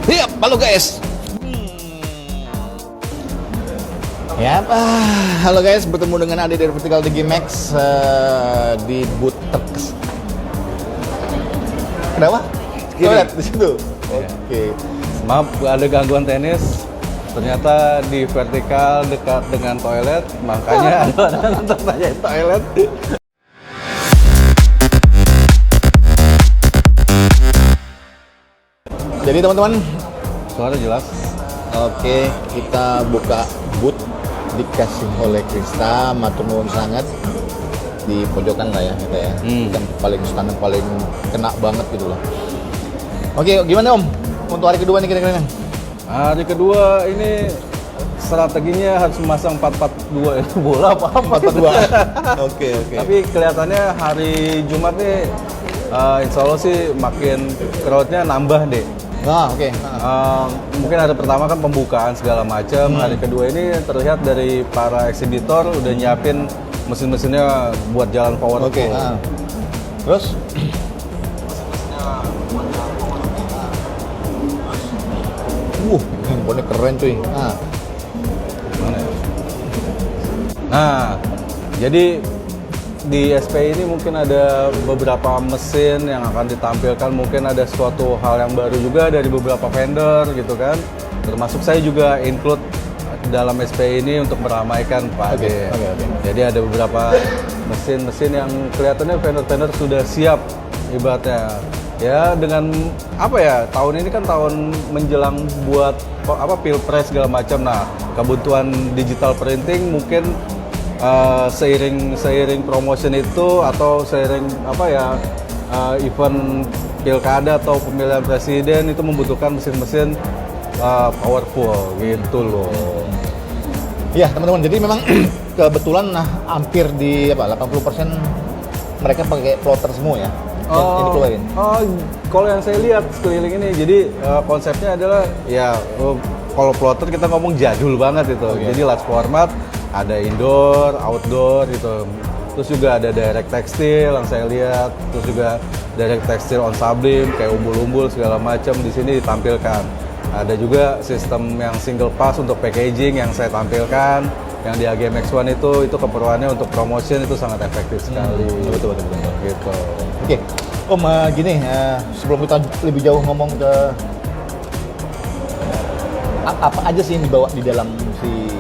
Siap, halo guys. Ya, halo guys, bertemu dengan Ade dari Vertical DG Max di booth Tex. Kenapa? Lihat di situ. Oke. Maaf ada gangguan teknis. Ternyata di vertikal dekat dengan toilet, makanya ada untuk nanyain toilet. Jadi teman-teman, Suara jelas. oke, kita buka booth dikasih oleh Krista, matur nuwun sangat di pojokan lah ya kita ya. Kan paling stand paling kena banget gitu loh. Oke, gimana Om? Untuk hari kedua nih kira-kira. Hari kedua ini strateginya harus memasang 442 itu bola apa 442. Oke. Tapi kelihatannya hari Jumat nih insya Allah sih makin crowdnya nambah deh. Nah, oke. Mungkin hari pertama kan pembukaan segala macam. Hari kedua ini terlihat dari para eksibitor udah nyiapin mesin-mesinnya buat jalan powerful. Oke. Terus? Handphonenya keren cuy. Mana ya? Nah, jadi di SP ini mungkin ada beberapa mesin yang akan ditampilkan, mungkin ada suatu hal yang baru juga dari beberapa vendor gitu kan. Termasuk saya juga include dalam SP ini untuk meramaikan Pak Ade. Jadi ada beberapa mesin-mesin yang kelihatannya vendor-vendor sudah siap ibaratnya. Ya dengan apa ya, tahun ini kan tahun menjelang buat pilpres segala macam. Nah, kebutuhan digital printing mungkin seiring promotion itu atau seiring event pilkada atau pemilihan presiden itu membutuhkan mesin-mesin powerful gitu loh. Iya teman-teman, jadi memang kebetulan hampir di 80% mereka pakai plotter semua ya. Yang dikeluarin. Kalau yang saya lihat sekeliling ini, jadi konsepnya adalah ya kalau plotter kita ngomong jadul banget itu. Jadi large format, ada indoor, outdoor gitu. Terus juga ada direct textile yang saya lihat. Terus juga direct textile on sublim kayak umbul-umbul segala macam di sini ditampilkan. Ada juga sistem yang single pass untuk packaging yang saya tampilkan. Yang di AGMX1 itu keperluannya untuk promotion itu sangat efektif sekali. Betul. Gitu. Oke, Om gini, sebelum kita lebih jauh ngomong ke apa aja sih yang dibawa di dalam si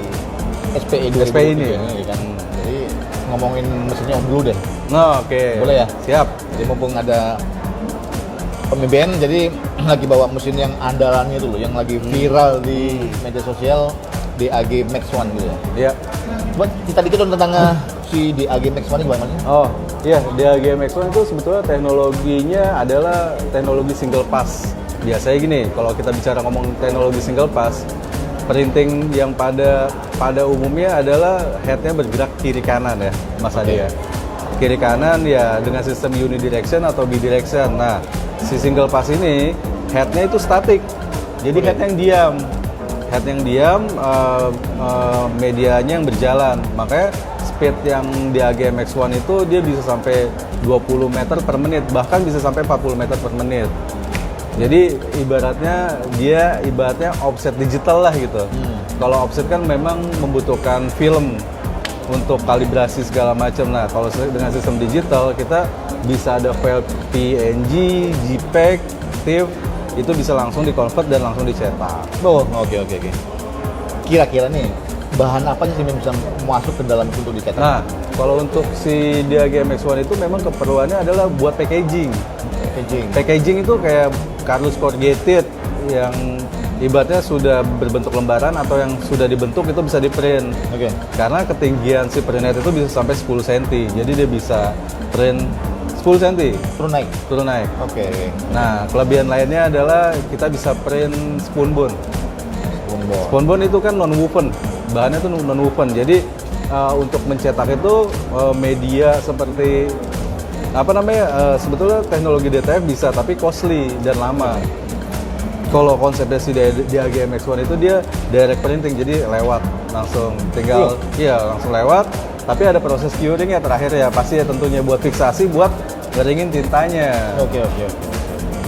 SPE 2023 SPE ini ya kan? Jadi ngomongin mesinnya Om dulu deh. Nah, oke. Boleh ya? Siap. Jadi mumpung ada pemimpin, jadi lagi bawa mesin yang andalannya itu loh, yang lagi viral di media sosial, DAG Max One gitu ya. Iya. Coba kita dikit dong tentang si DAG Max One ini gimana sih? Oh, iya, DAG Max1 itu sebetulnya teknologinya adalah teknologi single pass. Biasanya gini, kalau kita bicara ngomong teknologi single pass, printing yang pada umumnya adalah headnya bergerak kiri kanan ya, Mas Ade ya. Kiri kanan ya dengan sistem unidirection atau bidirection. Nah, si single pass ini headnya itu statik. Jadi head yang diam. Head yang diam, medianya yang berjalan. Makanya speed yang di AGMX1 itu dia bisa sampai 20 meter per menit, bahkan bisa sampai 40 meter per menit. Jadi ibaratnya offset digital lah gitu. Kalau offset kan memang membutuhkan film untuk kalibrasi segala macam. Nah, kalau dengan sistem digital kita bisa ada file PNG, JPEG, TIFF, itu bisa langsung di-convert dan langsung dicetak. Oh, oke. Kira-kira nih bahan apa sih yang bisa masuk ke dalam untuk dicetak? Nah, kalau untuk si DAG-MX1 itu memang keperluannya adalah buat packaging. Packaging itu kayak cardus corrugated yang ibaratnya sudah berbentuk lembaran atau yang sudah dibentuk itu bisa di-print. Oke. Karena ketinggian si printhead itu bisa sampai 10 cm. Jadi dia bisa print 10 cm. Turun naik. Oke. Nah, kelebihan lainnya adalah kita bisa print spoon bone itu kan non woven, bahannya itu non woven. Jadi untuk mencetak itu media seperti sebetulnya teknologi DTF bisa, tapi costly dan lama. Kalau konsepnya si DAG-MX1 itu dia direct printing, jadi lewat langsung tinggal langsung lewat. Tapi ada proses curing ya terakhir ya, pasti ya tentunya buat fiksasi, buat ngeringin tintanya. Oke.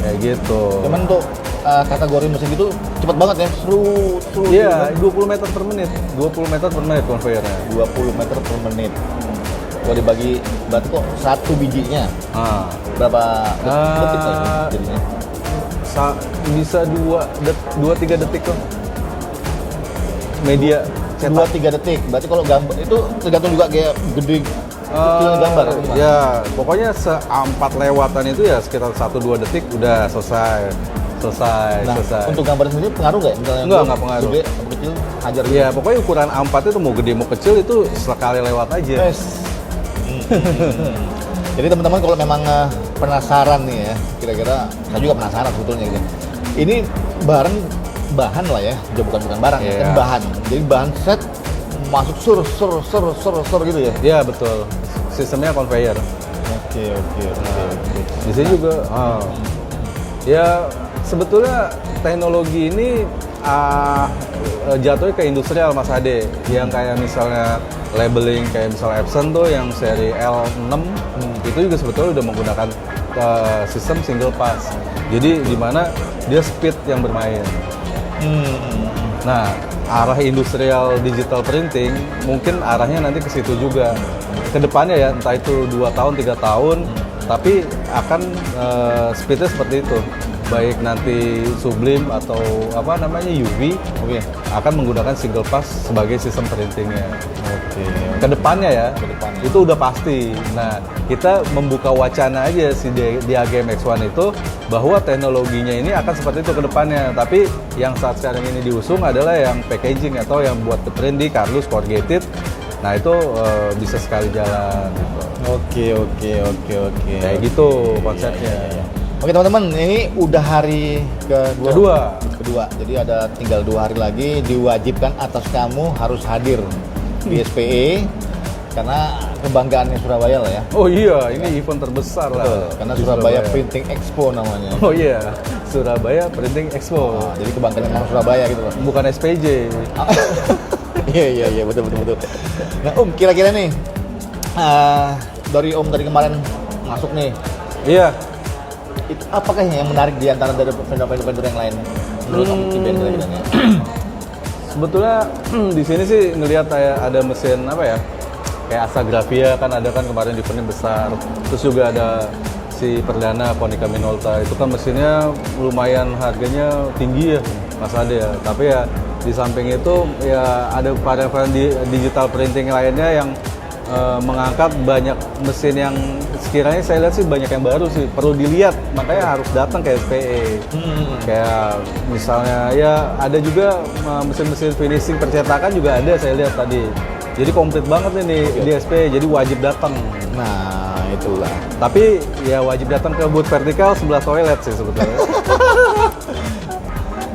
Kayak gitu. Cuman untuk kategori mesin gitu cepet banget ya, seru Iya, gitu 20 meter per menit. 20 meter per menit konveyornya. kan. 20 meter per menit. Kalau dibagi berarti kok satu bijinya Ah. berapa detik lah jadinya? Bisa 2-3 detik kok. Media cetak. 2-3 detik. Berarti kalau gambar itu tergantung juga kayak gede kecilnya gambar. atau gimana? Ya, pokoknya se-4 lewatan itu ya sekitar 1-2 detik udah selesai. Nah, Selesai. untuk gambar sendiri pengaruh nggak? Misalnya Enggak, gua nggak pengaruh. Gede atau kecil, ajar gitu. Ya, pokoknya ukuran A4 itu mau gede mau kecil itu sekali lewat aja. Yes. Jadi teman-teman kalau memang penasaran nih ya, kira-kira saya juga penasaran sebetulnya gitu. Ini bahan lah ya, bukan barang, Iya. kan bahan. Jadi bahan set masuk sur gitu ya. Iya, betul. Sistemnya conveyor. Oke. Di sini juga ya sebetulnya teknologi ini jatuhnya ke industrial Mas Ade, yang kayak misalnya labeling kayak misalnya Epson tuh yang seri L6 itu juga sebetulnya udah menggunakan sistem single pass. Jadi di mana dia speed yang bermain. Nah, arah industrial digital printing mungkin arahnya nanti ke situ juga. Kedepannya ya, entah itu 2 tahun, 3 tahun, tapi akan speednya seperti itu. Baik nanti Sublime atau apa namanya UV, Oke. akan menggunakan single pass sebagai sistem printingnya. Oke. Kedepannya ya, Kedepannya. itu udah pasti. Nah, kita membuka wacana aja si Diagem X1 itu bahwa teknologinya ini akan seperti itu kedepannya. Tapi yang saat sekarang ini diusung adalah yang packaging atau yang buat print di cardus corrugated. Nah, itu bisa sekali jalan. Gitu. Oke. Kayak gitu konsepnya. Oke teman-teman, ini udah hari kedua. Jadi ada tinggal 2 hari lagi, diwajibkan atas kamu harus hadir di SPE karena kebanggaannya Surabaya lah ya. Oh iya, ini event terbesar Betul, lah. karena di Surabaya Printing Expo namanya. Oh iya, Surabaya Printing Expo. Jadi kebanggaan orang Surabaya gitu loh. Bukan SPJ. Iya, betul. Nah kira-kira nih, dari tadi kemarin masuk nih, Iya. itu apakah yang menarik di antara dari vendor-vendor yang lain? Menurut kamu kira-kira nih? Sebetulnya di sini sih ngelihat kayak ada mesin apa ya? Kayak Asagrafia kan ada kan kemarin di eventnya besar. Terus juga ada si Perdana Konica Minolta. Itu kan mesinnya lumayan harganya tinggi ya, Mas Ade ya. Tapi ya di samping itu ya ada varian-varian digital printing lainnya yang mengangkat banyak mesin yang sekiranya saya lihat sih banyak yang baru sih, perlu dilihat, makanya harus datang ke SPE. Kayak misalnya ya ada juga mesin-mesin finishing percetakan juga ada saya lihat tadi. Jadi komplit banget ini di SPE, jadi wajib datang. Nah itulah. Tapi ya wajib datang ke booth vertikal sebelah toilet sih sebetulnya.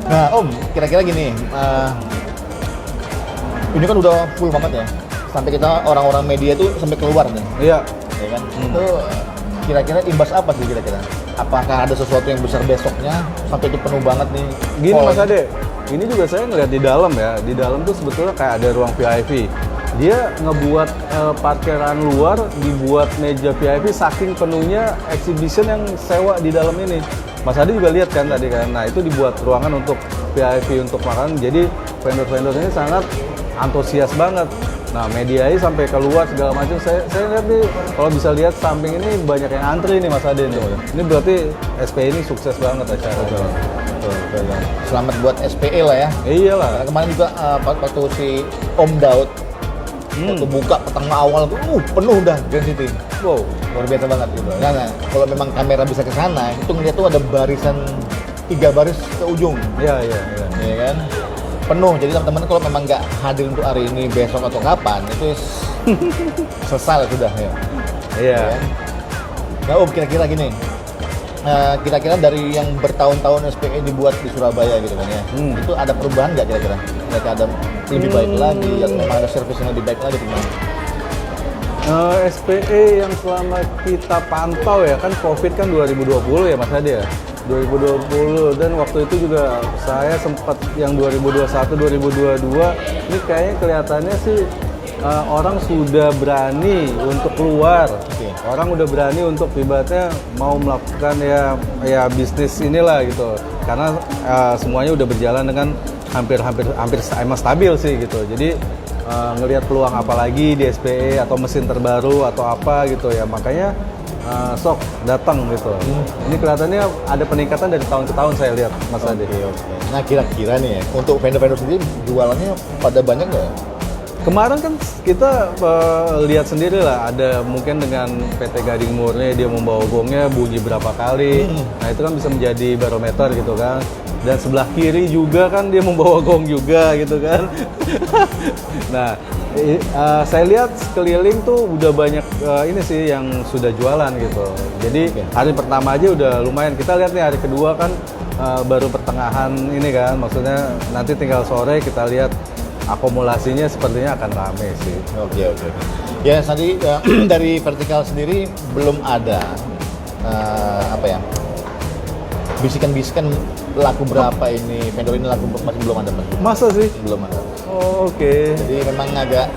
Nah kira-kira gini, ini kan udah full banget ya. Sampai kita orang-orang media tuh sampai keluar nih, Iya. ya kan? Itu kira-kira imbas apa sih kira-kira? Apakah ada sesuatu yang besar besoknya sampai itu penuh banget nih? Gini Full. Mas Ade, ini juga saya ngeliat di dalam ya. Di dalam tuh sebetulnya kayak ada ruang VIP. Dia ngebuat parkiran luar, dibuat meja VIP saking penuhnya exhibition yang sewa di dalam ini. Mas Ade juga lihat kan tadi kan. Nah itu dibuat ruangan untuk VIP untuk makan. Jadi vendor-vendor ini sangat antusias banget. Nah, medianya sampai keluar segala macam. Saya lihat nih, kalau bisa lihat samping ini banyak yang antri nih Mas Ade nih. Ini berarti SPE ini sukses banget acaranya. Betul. Selamat buat SPE lah ya. Iyalah. Karena kemarin juga waktu si Om Daud waktu buka pertama awal tuh penuh dah Grand City. Wow. Luar biasa banget gitu. Nah, kalau memang kamera bisa ke sana, itu ngeliat tuh ada barisan 3 baris ke ujung. Iya. Ya kan? Penuh. Jadi teman-teman kalau memang nggak hadir untuk hari ini, besok atau kapan, itu selesai sudah ya. Iya. Ya. Nah, kira-kira gini. Kira-kira dari yang bertahun-tahun SPE dibuat di Surabaya gitu kan ya. Itu ada perubahan nggak kira-kira? Mereka ada lebih baik lagi, atau memang ada service yang lebih baik lagi gimana? SPE yang selama kita pantau ya kan COVID kan 2020 ya Mas Ade ya. 2020 dan waktu itu juga saya sempat yang 2021 2022 ini kayaknya kelihatannya sih orang sudah berani untuk keluar, Oke. orang udah berani untuk ibaratnya mau melakukan ya bisnis inilah gitu, karena semuanya udah berjalan dengan hampir emang stabil sih gitu. Jadi ngelihat peluang apa lagi di SPE atau mesin terbaru atau apa gitu ya, makanya sok datang gitu. Ini kelihatannya ada peningkatan dari tahun ke tahun saya lihat, Mas Ade. Oke. Nah kira-kira nih ya, untuk vendor-vendor sendiri jualannya pada banyak nggak ya? Kemarin kan kita lihat sendiri lah, ada mungkin dengan PT Gading Murni dia membawa gongnya bunyi berapa kali. Nah itu kan bisa menjadi barometer gitu kan. Dan sebelah kiri juga kan dia membawa gong juga gitu kan. Nah saya lihat sekeliling tuh udah banyak ini sih yang sudah jualan gitu. Jadi hari pertama aja udah lumayan. Kita lihat nih hari kedua kan baru pertengahan ini kan. Maksudnya nanti tinggal sore kita lihat akumulasinya sepertinya akan rame sih. Oke. Ya tadi dari vertikal sendiri belum ada apa ya, bisikan-bisikan laku berapa ini vendor ini laku masih belum ada Mas. Masa sih? Belum ada. Oh, oke. Jadi memang agak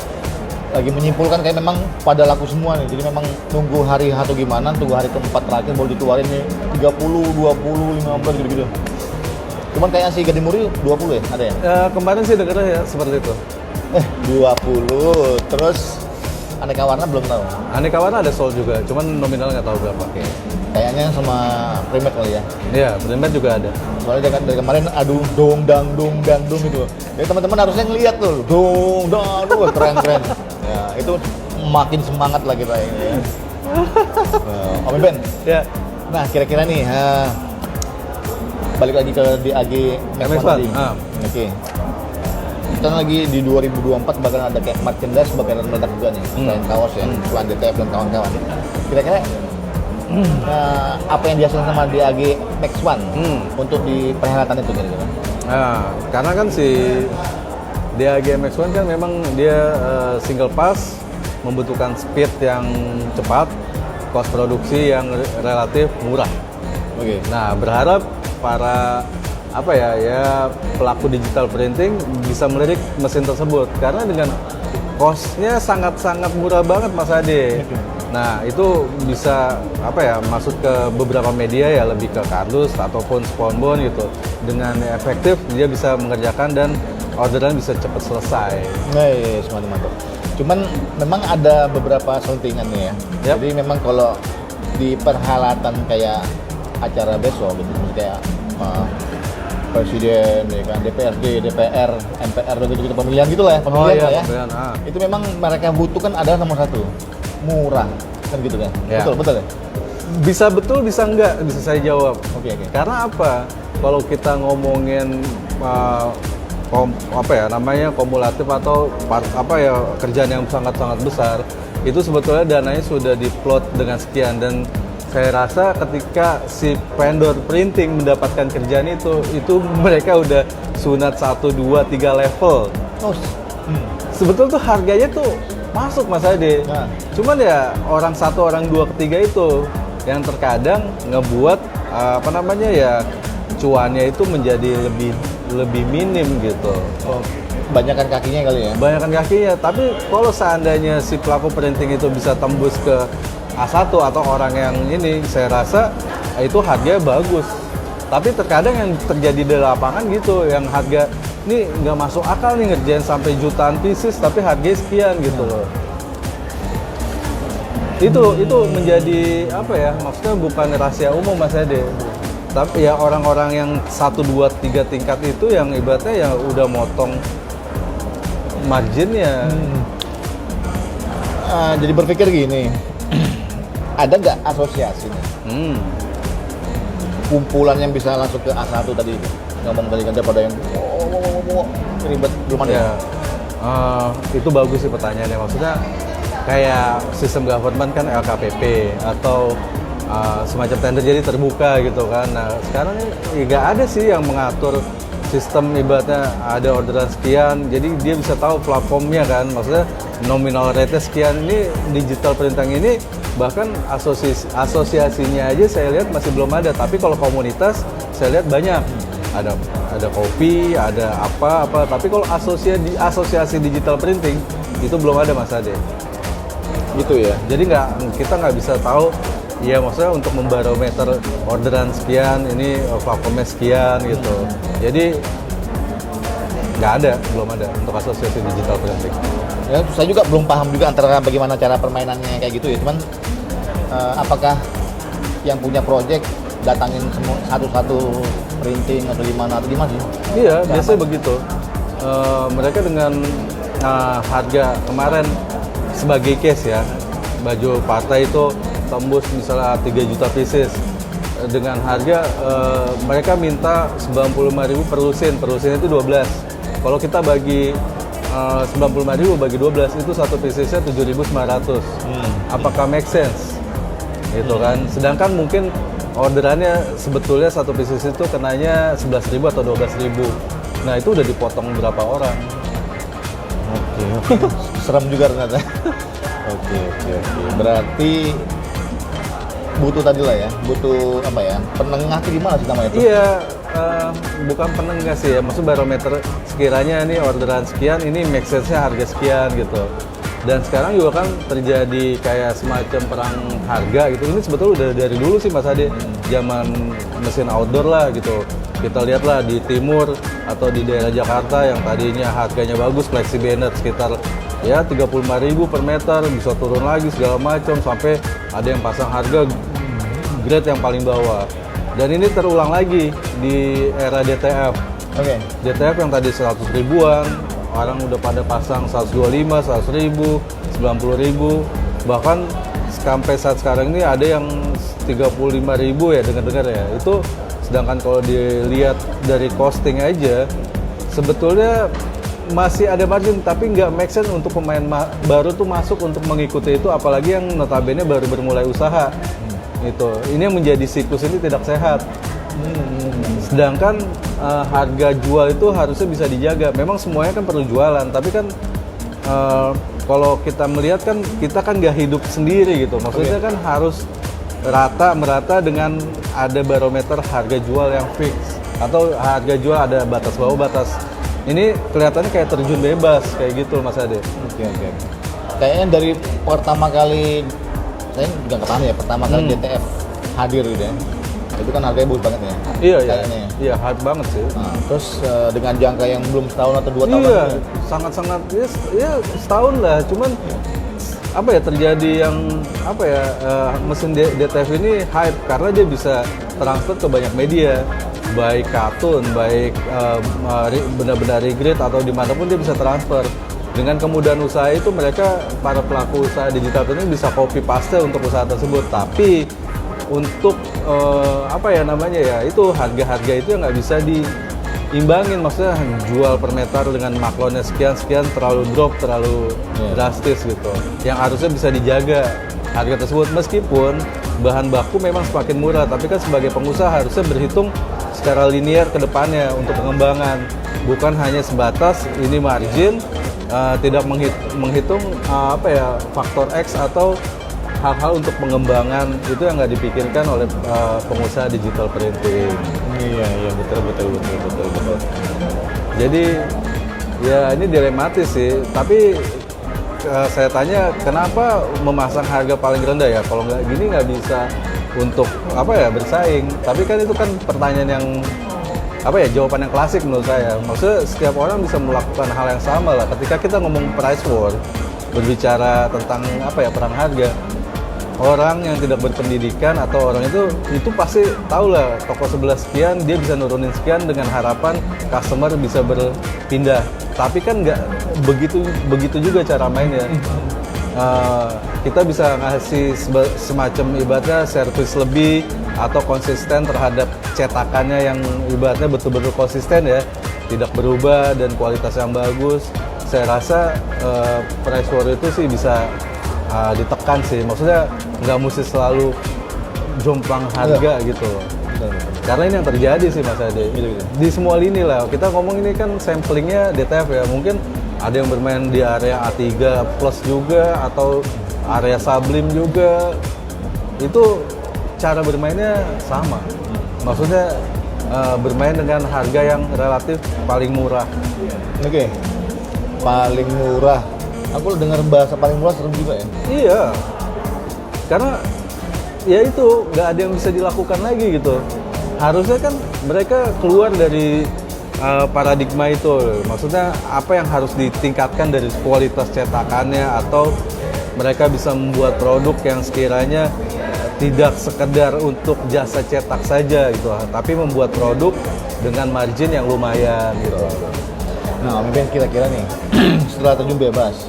lagi menyimpulkan kayak memang pada laku semua nih. Jadi memang tunggu hari atau gimana, tunggu hari keempat terakhir baru dikeluarin nih 30, 20, 15 gitu-gitu. Cuman kayaknya si Gading Murni 20 ya, ada ya? Kemarin sih dengarnya ya seperti itu. 20, terus aneka warna belum tahu. Aneka warna ada sold juga, cuman nominal nggak tahu berapa. Oke. Kayaknya sama Primet kali ya. Iya, Primet juga ada. Soalnya dari kemarin aduh dong dang gitu. Jadi teman-teman harusnya ngeliat tuh, dong dang, aduh keren. Ya, itu makin semangat lah kita ini ya. Om Ben. Ya. Nah, kira-kira nih balik lagi ke DAG MX1. tadi. Oke. Kita lagi di 2024 bakal ada kayak merchandise bakalan meledak juga nih, selain kaos ya, selain DTF dan kawan-kawan. Kira-kira apa yang dihasilkan sama DAG MX1 untuk di perhelatan itu kira-kira? Nah, karena kan si DAG MX1 kan memang dia single pass, membutuhkan speed yang cepat, cost produksi yang relatif murah. Oke. Nah, berharap para pelaku digital printing bisa melirik mesin tersebut karena dengan cost-nya sangat murah banget Mas Ade. Nah, itu bisa masuk ke beberapa media ya, lebih ke kardus ataupun sponsor gitu. Dengan efektif dia bisa mengerjakan dan orderan bisa cepat selesai. Iya, mantap. Cuman memang ada beberapa selentingan nih ya. Yap. Jadi memang kalau di perhelatan kayak acara besok gitu, kayak presiden, ya kan, DPRD, DPR, MPR, gitu pemilihan gitulah ya, pemilihan lah ya. Pemilihan, Itu memang mereka butuhkan adalah nomor satu, murah, kan gitu kan? Ya. Betul ya? Bisa betul, bisa enggak, bisa saya jawab. Oke. Karena apa? Kalau kita ngomongin kumulatif atau kerjaan yang sangat besar, itu sebetulnya dananya sudah diplot dengan sekian, dan saya rasa ketika si vendor printing mendapatkan kerjaan itu mereka udah sunat 1, 2, 3 level. Sebetulnya tuh harganya tuh masuk Mas Ade. Nah. Cuman ya orang 1, orang 2, ketiga itu yang terkadang ngebuat cuannya itu menjadi lebih minim gitu. Banyakan kakinya kali ya? Banyakan kakinya, tapi kalau seandainya si pelaku printing itu bisa tembus ke A1 atau orang yang ini, saya rasa itu harganya bagus. Tapi terkadang yang terjadi di lapangan gitu, yang harga ini nggak masuk akal nih, ngerjain sampai jutaan pieces tapi harganya sekian gitu loh. Itu menjadi maksudnya bukan rahasia umum Mas Ade. Tapi ya orang-orang yang 1, 2, 3 tingkat itu yang ibaratnya yang udah motong marginnya. Jadi berpikir gini, ada nggak asosiasinya? Kumpulan yang bisa langsung ke A1 tadi, ngomong tadi kan daripada yang ribet, belum ada. Ya, itu bagus sih pertanyaannya. Maksudnya kayak sistem government kan LKPP atau semacam tender jadi terbuka gitu kan. Nah sekarang nggak ada sih yang mengatur sistem, ibaratnya ada orderan sekian, jadi dia bisa tahu platformnya kan, maksudnya nominal rate sekian. Ini digital printing ini bahkan asosiasinya aja saya lihat masih belum ada, tapi kalau komunitas saya lihat banyak, ada kopi, ada apa, tapi kalau asosiasi digital printing itu belum ada Mas Ade. Gitu ya. Jadi kita nggak bisa tahu, ya maksudnya untuk membarometer orderan sekian, ini vakumnya sekian gitu. Jadi belum ada untuk asosiasi digital printing. Ya, saya juga belum paham juga antara bagaimana cara permainannya kayak gitu ya. Cuman apakah yang punya project datangin semua satu-satu printing atau gimana sih? Iya, biasanya begitu. Mereka dengan harga kemarin sebagai case ya, baju partai itu tembus misalnya 3 juta pieces. Dengan harga mereka minta 95.000 per lusin itu 12. Kalau kita bagi 95.000 bagi 12 itu satu piecesnya 7.900. Apakah make sense? Gitu kan. Sedangkan mungkin orderannya sebetulnya satu pieces itu kenanya 11.000 atau 12.000. Nah, itu udah dipotong berapa orang. Oke. Serem juga ternyata. Oke. Berarti butuh tadi lah ya, butuh apa ya, penengah itu gimana sih namanya itu? Iya, bukan penengah sih ya, maksud barometer sekiranya ini orderan sekian, ini make sense-nya harga sekian gitu. Dan sekarang juga kan terjadi kayak semacam perang harga gitu. Ini sebetulnya udah dari dulu sih Mas Ade, zaman mesin outdoor lah gitu. Kita lihatlah di timur atau di daerah Jakarta yang tadinya harganya bagus, flexi banner sekitar ya 35.000 per meter, bisa turun lagi segala macam sampai ada yang pasang harga grade yang paling bawah. Dan ini terulang lagi di era DTF. Oke. DTF yang tadi 100 ribuan, orang udah pada pasang 125, 100.000, 90.000, bahkan sampai saat sekarang ini ada yang 35.000 ya dengar-dengar ya. Itu sedangkan kalau dilihat dari costing aja sebetulnya masih ada margin, tapi nggak make sense untuk pemain baru tuh masuk untuk mengikuti itu, apalagi yang notabene baru bermulai usaha. Itu ini yang menjadi siklus ini tidak sehat. Sedangkan harga jual itu harusnya bisa dijaga. Memang semuanya kan perlu jualan, tapi kan kalau kita melihat kan kita kan nggak hidup sendiri gitu. Maksudnya kan harus merata dengan ada barometer harga jual yang fix atau harga jual ada batas bawah batas. Ini kelihatannya kayak terjun bebas kayak gitu Mas Ade. Oke. Kayaknya dari pertama kali saya juga nggak paham ya, pertama kali DTF hadir gitu ya. Itu kan harganya bagus banget ya. Iya. Iya, hype banget sih. Nah, terus dengan jangka yang belum setahun atau 2 tahun. Iya, sangat-sangat ya setahun lah. Cuman apa ya terjadi yang apa ya mesin DTF ini hype karena dia bisa transfer ke banyak media, baik kartun, baik benda-benda regrade atau dimanapun dia bisa transfer. Dengan kemudahan usaha itu mereka para pelaku usaha digital ini bisa copy paste untuk usaha tersebut. Tapi untuk apa ya namanya ya itu harga-harga itu yang nggak bisa diimbangin, maksudnya jual per meter dengan maklonnya sekian terlalu drop, terlalu drastis gitu. Yang harusnya bisa dijaga harga tersebut meskipun bahan baku memang semakin murah, tapi kan sebagai pengusaha harusnya berhitung secara linear ke depannya untuk pengembangan, bukan hanya sebatas ini margin, tidak menghitung apa ya faktor X atau hal-hal untuk pengembangan itu yang nggak dipikirkan oleh pengusaha digital printing. Iya betul. Jadi ya ini dilematis sih, tapi saya tanya kenapa memasang harga paling rendah ya, kalau nggak gini nggak bisa untuk apa ya bersaing. Tapi kan itu kan pertanyaan yang apa ya jawaban yang klasik menurut saya. Maksudnya setiap orang bisa melakukan hal yang sama lah. Ketika kita ngomong price war, berbicara tentang apa ya perang harga, orang yang tidak berpendidikan atau orang itu pasti tahu lah toko sebelah sekian dia bisa nurunin sekian dengan harapan customer bisa berpindah. Tapi kan nggak begitu juga cara mainnya. Kita bisa ngasih semacam ibaratnya servis lebih atau konsisten terhadap cetakannya yang ibaratnya betul-betul konsisten ya, tidak berubah dan kualitas yang bagus. Saya rasa price war itu sih bisa ditekan sih, maksudnya nggak mesti selalu jomplang harga gitu. Karena ini yang terjadi sih Mas Ade di semua lini lah. Kita ngomong ini kan samplingnya DTF ya, mungkin ada yang bermain di area A3 plus juga atau area Sublime juga, itu cara bermainnya sama, maksudnya bermain dengan harga yang relatif paling murah. Oke. Paling murah Aku dengar bahasa paling murah serem juga ya. Iya, karena ya itu nggak ada yang bisa dilakukan lagi gitu. Harusnya kan mereka keluar dari paradigma itu. Maksudnya apa yang harus ditingkatkan dari kualitas cetakannya, atau mereka bisa membuat produk yang sekiranya tidak sekedar untuk jasa cetak saja gitu, tapi membuat produk dengan margin yang lumayan gitu. Nah, mungkin kira-kira nih setelah terjun bebas,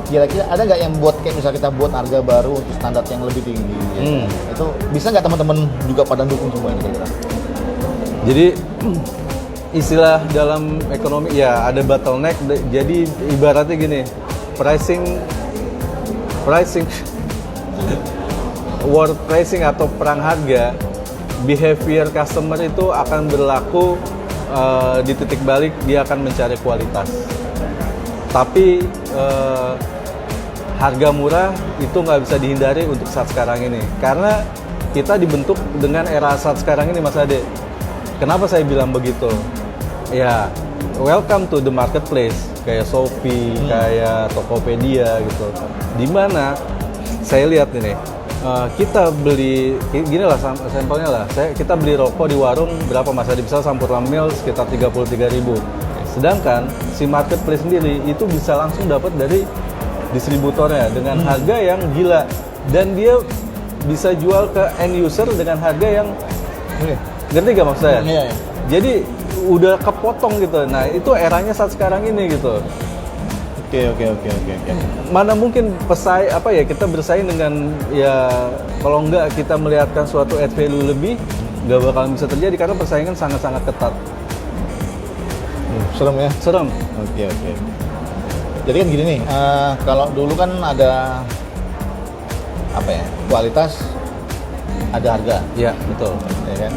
kira-kira ada nggak yang buat kayak misalnya kita buat harga baru untuk standar yang lebih tinggi? Itu bisa nggak teman-teman juga pada dukung semua ini kira-kira? Jadi istilah dalam ekonomi ya ada bottleneck. Jadi ibaratnya gini, pricing war pricing atau perang harga, behavior customer itu akan berlaku di titik balik, dia akan mencari kualitas. Tapi harga murah itu nggak bisa dihindari untuk saat sekarang ini, karena kita dibentuk dengan era saat sekarang ini, Mas Ade. Kenapa saya bilang begitu? Ya, welcome to the marketplace, kayak Shopee, kayak Tokopedia gitu. Dimana saya lihat ini, kita beli, gini lah sampelnya lah, kita beli rokok di warung berapa, Mas Adi? Bisa Sampur Lamil sekitar 33.000. Sedangkan si marketplace sendiri itu bisa langsung dapat dari distributornya dengan harga yang gila, dan dia bisa jual ke end user dengan harga yang ngerti gak maksud saya? Iya. Jadi udah kepotong gitu. Nah itu eranya saat sekarang ini gitu. Oke. Mana mungkin kita bersaing dengan, ya kalau enggak kita melihatkan suatu add value lebih, nggak bakalan bisa terjadi karena persaingan sangat-sangat ketat. Serem ya? Serem. Oke. Jadi kan gini nih, kalau dulu kan ada kualitas, ada harga. Ya betul. Ya kan?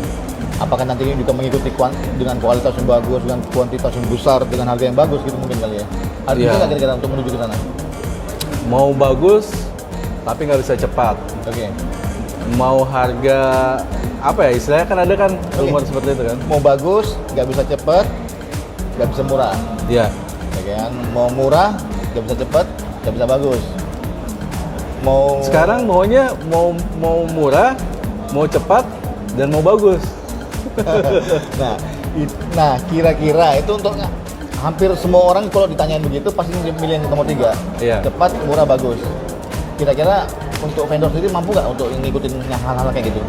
Apakah nanti ini juga mengikuti dengan kualitas yang bagus, dengan kuantitas yang besar, dengan harga yang bagus gitu mungkin kali ya? Ada juga nggak kira-kira untuk menuju ke sana? Mau bagus, tapi nggak bisa cepat. Oke. Mau harga, istilahnya kan ada kan rumor seperti itu kan? Mau bagus, nggak bisa cepat, nggak bisa murah. Iya. Ya kan? Mau murah, nggak bisa cepat, nggak bisa bagus. Sekarang maunya mau murah, mau cepat, dan mau bagus. Nah, kira-kira itu untuk hampir semua orang kalau ditanyain begitu pasti milih yang nomor 3. Iya. Cepat, murah, bagus. Kira-kira untuk vendor sendiri mampu nggak untuk ngikutin hal-hal kayak gitu?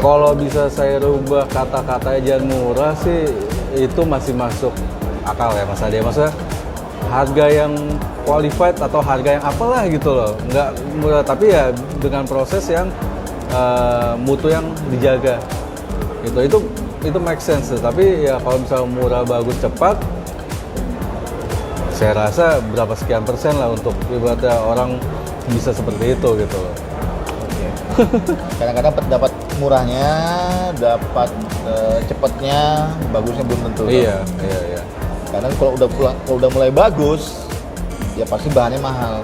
Kalau bisa saya rubah kata-kata aja murah sih, itu masih masuk akal ya Mas Ade. Maksudnya harga yang qualified atau harga yang apalah gitu loh, nggak murah, tapi ya dengan proses yang mutu yang dijaga gitu. Itu make sense. Tapi ya kalau misalnya murah, bagus, cepat, saya rasa berapa sekian persen lah untuk ibaratnya orang bisa seperti itu gitu loh. Oke. Kadang-kadang dapat murahnya, dapat cepatnya, bagusnya belum tentu. Iya. Karena kalau udah mulai bagus, ya pasti bahannya mahal.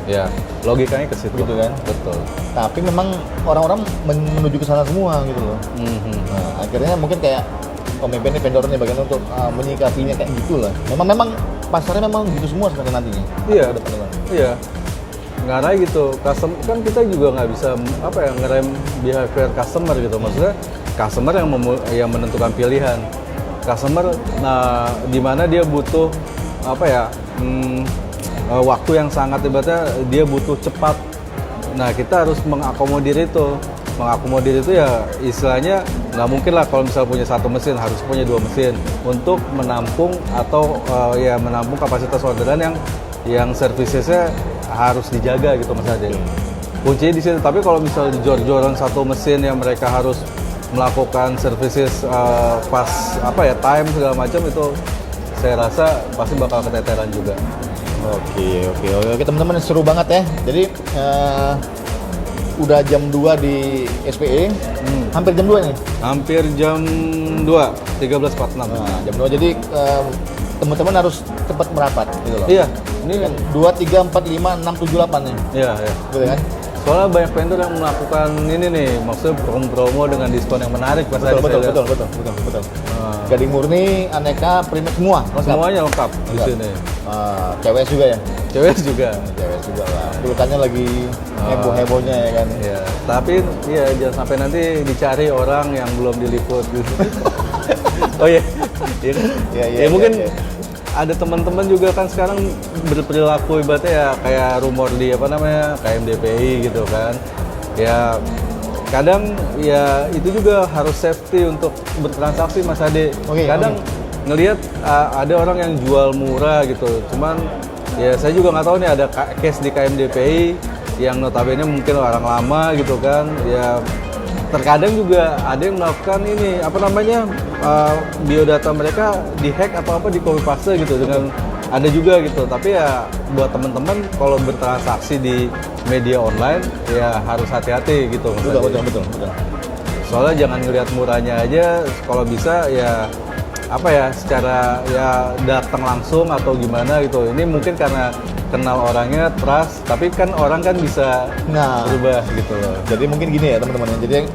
Ya, logikanya ke situ. Gitu kan? Betul. Tapi memang orang-orang menuju ke sana semua gitu loh. Nah, akhirnya mungkin kayak pemimpin nih, vendor nih bagian untuk menyikapinya kayak gitulah. Memang pasarnya memang gitu semua sebenarnya nantinya. Iya. Ngarah gitu. Custom kan kita juga nggak bisa ngerem behavior customer gitu. Maksudnya customer yang menentukan pilihan. Customer, di mana dia butuh waktu yang sangat, ibaratnya dia butuh cepat. Nah, kita harus mengakomodir itu. Mengakomodir itu ya istilahnya nggak mungkin lah kalau misalnya punya satu mesin, harus punya 2 mesin untuk menampung atau menampung kapasitas orderan yang servicesnya harus dijaga gitu Mas Ade. Kuncinya di situ. Tapi kalau misalnya dijor-joran satu mesin yang mereka harus melakukan services time segala macam, itu saya rasa pasti bakal keteteran juga. Oke, teman-teman, seru banget ya. Jadi udah jam 2 di SPE. Hampir jam 2 nih. Hampir jam 2, 13.46. Nah, jam 2. Jadi teman-teman harus cepat merapat gitu loh. Iya. Ini kan 2, 3, 4, 5, 6, 7, 8 nih. Iya. Gitu kan? Soalnya banyak vendor yang melakukan ini nih, maksudnya promo dengan diskon yang menarik pas Betul, tadi saya lihat. Nah, Gading murni, aneka, primer semua. Lengkap. semuanya lengkap di Lengkap. sini. Cewek juga ya? Cewek juga. Cewek juga lah. Pulukannya lagi heboh-hebohnya ya kan? Ya, tapi ya jangan sampai nanti dicari orang yang belum diliput gitu. Oh iya. Iya kan? Iya, Ya mungkin iya. ada teman-teman juga kan sekarang berperilaku ibaratnya ya kayak rumor di apa namanya KMDPI gitu kan. Ya kadang ya itu juga harus safety untuk bertransaksi Mas Ade. Oke, Kadang ngelihat ada orang yang jual murah gitu. Cuman ya saya juga nggak tahu nih ada case di KMDPI yang notabene mungkin orang lama gitu kan. Ya terkadang juga ada yang melakukan ini apa namanya biodata mereka dihack atau apa di copy paste gitu dengan ada juga gitu. Tapi ya buat teman-teman kalau bertransaksi di media online ya harus hati-hati gitu. Mas Ade. Betul. Soalnya jangan ngelihat murahnya aja, kalau bisa ya apa ya secara ya datang langsung atau gimana gitu. Ini mungkin karena kenal orangnya, trust, tapi kan orang kan bisa Nah, berubah gitu loh. jadi mungkin gini ya teman-teman. Jadi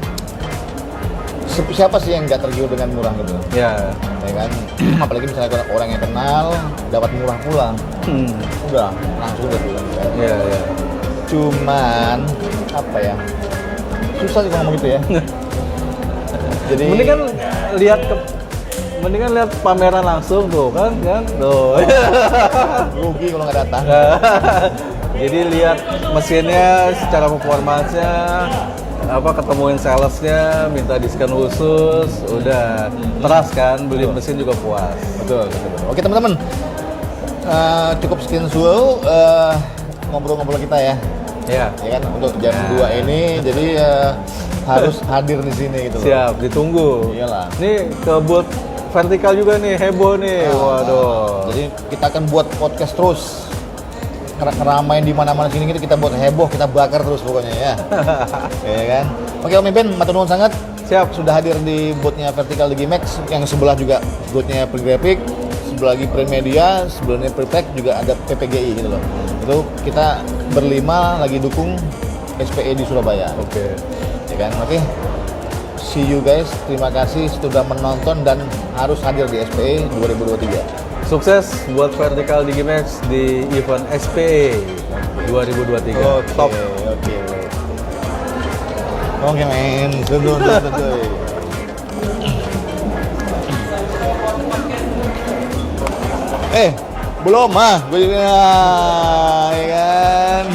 siapa sih yang nggak tergiur dengan murah gitu? Ya. Ya kan? Apalagi misalnya orang yang kenal dapat murah pulang, udah langsung deh pulang kan. Ya. Cuman apa ya? Susah sih ngomong gitu ya. Jadi mendingan lihat pameran langsung tuh kan tuh. rugi kalau nggak datang. Jadi lihat mesinnya secara performance-nya apa ketemuin salesnya minta diskon khusus udah trust kan beli mesin juga puas. Betul. Oke teman-teman, cukup sekian dulu ngobrol-ngobrol kita ya. Ya. Ya kan untuk jam 2 ini, jadi harus hadir di sini gitu loh. Siap, ditunggu. Iyalah. Nih ke booth vertikal juga nih, heboh nih. Waduh. Jadi kita akan buat podcast terus. Keramaian di mana-mana sini kita buat heboh, kita bakar terus pokoknya ya. Ya kan. Oke Om Iben, matur nuwun sangat. Siap. Sudah hadir di booth-nya Vertikal Digimax, yang sebelah juga booth-nya Pregraphic, sebelah lagi Premedia, sebelumnya Prepack juga ada PPGI gitu loh. Itu kita berlima lagi dukung SPE di Surabaya. Oke. Ya kan? Oke. See you guys. Terima kasih sudah menonton dan harus hadir di SPE 2023. Sukses buat Vertikal Digimax di event SPE 2023. Top. Oke men, sudah. Belum gue juga, ya kan?